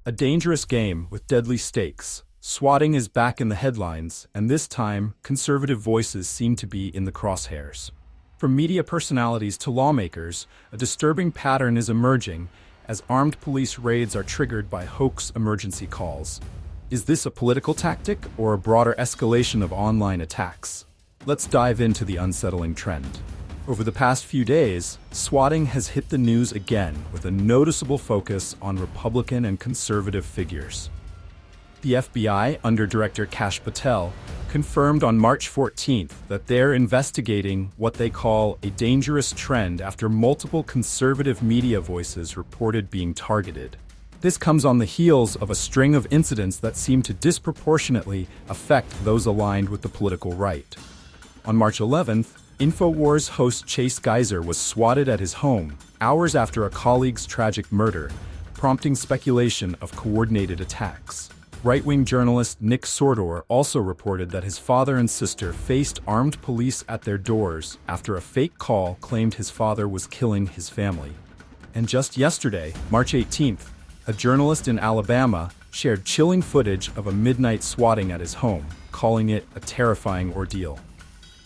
A dangerous game with deadly stakes. Swatting is back in the headlines, and this time, conservative voices seem to be in the crosshairs. From media personalities to lawmakers, a disturbing pattern is emerging as armed police raids are triggered by hoax emergency calls. Is this a political tactic or a broader escalation of online attacks? Let's dive into the unsettling trend. Over the past few days, swatting has hit the news again with a noticeable focus on Republican and conservative figures. The FBI, under Director Kash Patel, confirmed on March 14th that they're investigating what they call a dangerous trend after multiple conservative media voices reported being targeted. This comes on the heels of a string of incidents that seem to disproportionately affect those aligned with the political right. On March 11th, Infowars host Chase Geiser was swatted at his home, hours after a colleague's tragic murder, prompting speculation of coordinated attacks. Right-wing journalist Nick Sortor also reported that his father and sister faced armed police at their doors after a fake call claimed his father was killing his family. And just yesterday, March 18th, a journalist in Alabama shared chilling footage of a midnight swatting at his home, calling it a terrifying ordeal.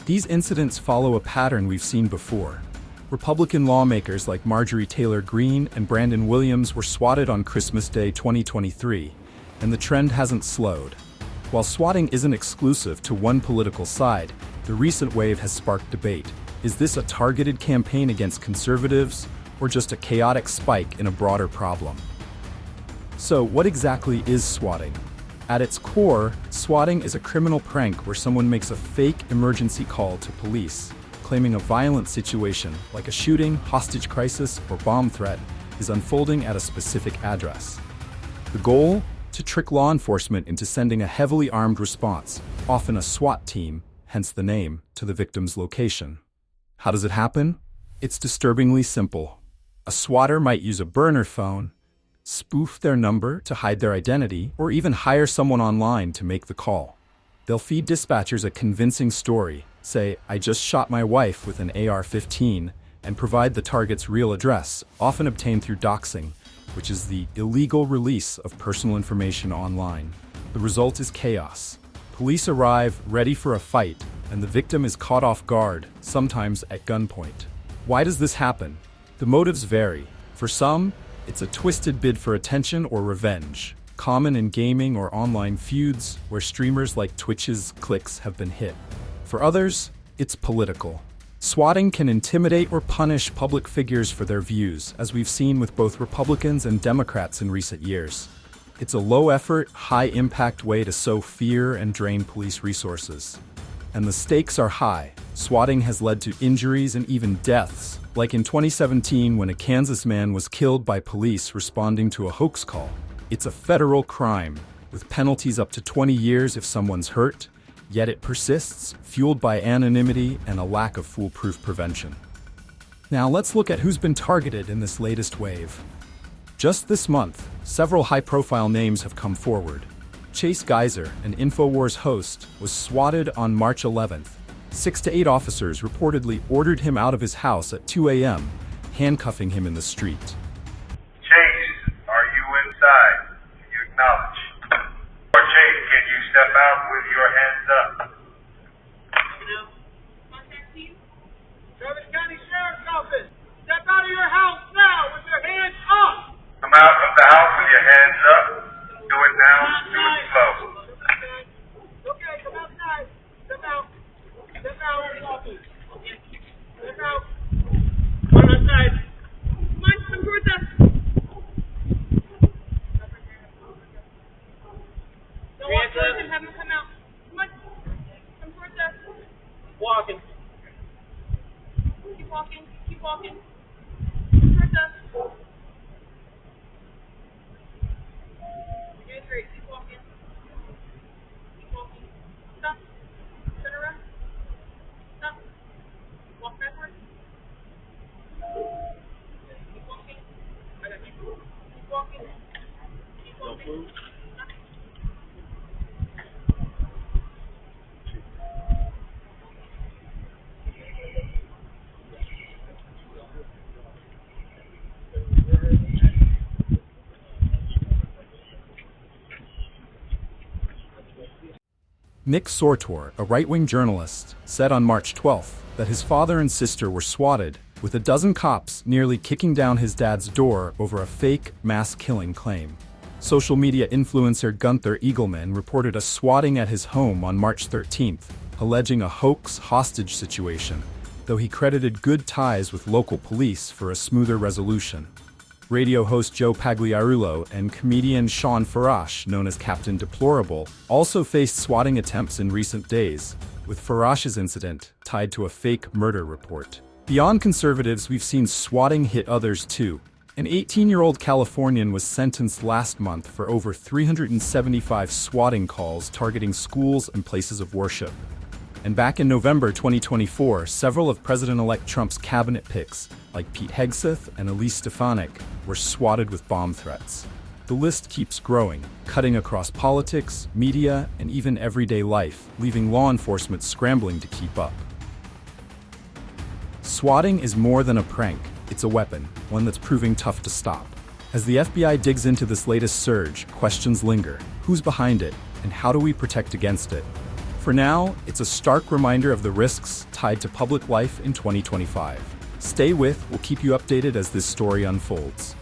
These incidents follow a pattern we've seen before. Republican lawmakers like Marjorie Taylor Greene and Brandon Williams were swatted on Christmas Day 2023, and the trend hasn't slowed. While swatting isn't exclusive to one political side, the recent wave has sparked debate. Is this a targeted campaign against conservatives, or just a chaotic spike in a broader problem? So, what exactly is swatting? At its core, swatting is a criminal prank where someone makes a fake emergency call to police, claiming a violent situation, like a shooting, hostage crisis, or bomb threat, is unfolding at a specific address. The goal? To trick law enforcement into sending a heavily armed response, often a SWAT team, hence the name, to the victim's location. How does it happen? It's disturbingly simple. A swatter might use a burner phone, spoof their number to hide their identity, or even hire someone online to make the call. They'll feed dispatchers a convincing story, say, "I just shot my wife with an AR-15, and provide the target's real address, often obtained through doxing, which is the illegal release of personal information online. The result is chaos. Police arrive ready for a fight, and the victim is caught off guard, sometimes at gunpoint. Why does this happen? The motives vary. For some, it's a twisted bid for attention or revenge, common in gaming or online feuds where streamers like Twitch's clicks have been hit. For others, it's political. Swatting can intimidate or punish public figures for their views, as we've seen with both Republicans and Democrats in recent years. It's a low-effort, high-impact way to sow fear and drain police resources. And the stakes are high. Swatting has led to injuries and even deaths, like in 2017 when a Kansas man was killed by police responding to a hoax call. It's a federal crime, with penalties up to 20 years if someone's hurt, yet it persists, fueled by anonymity and a lack of foolproof prevention. Now let's look at who's been targeted in this latest wave. Just this month, several high-profile names have come forward. Chase Geiser, an Infowars host, was swatted on March 11th. 6 to 8 officers reportedly ordered him out of his house at 2 a.m., handcuffing him in the street. Chase, are you inside? Can you acknowledge? Or Chase, can you step out with your hands up? Contact team. Travis County Sheriff's Office, step out of your house now with your hands up. Come out of the house with your hands up. Do it now. Do it slow. Okay, come outside. Step out. Step out of the office. Step out. Come outside. Come on, come towards us. Don't walk towards him, have him come out. Come on. Come towards us. Walking. Keep walking. Keep walking. Come towards us. You're great. Keep walking. Keep walking. Stop. Turn around. Stop. Walk backwards. Keep walking. I got you. Keep walking. Keep walking. Stop. Nick Sortor, a right-wing journalist, said on March 12 that his father and sister were swatted, with a dozen cops nearly kicking down his dad's door over a fake mass killing claim. Social media influencer Gunther Eagleman reported a swatting at his home on March 13, alleging a hoax hostage situation, though he credited good ties with local police for a smoother resolution. Radio host Joe Pagliarulo and comedian Shawn Farash, known as Captain Deplorable, also faced swatting attempts in recent days, with Farash's incident tied to a fake murder report. Beyond conservatives, we've seen swatting hit others too. An 18-year-old Californian was sentenced last month for over 375 swatting calls targeting schools and places of worship. And back in November 2024, several of President-elect Trump's cabinet picks, like Pete Hegseth and Elise Stefanik, were swatted with bomb threats. The list keeps growing, cutting across politics, media, and even everyday life, leaving law enforcement scrambling to keep up. Swatting is more than a prank, it's a weapon, one that's proving tough to stop. As the FBI digs into this latest surge, questions linger. Who's behind it, and how do we protect against it? For now, it's a stark reminder of the risks tied to public life in 2025. Stay with, we'll keep you updated as this story unfolds.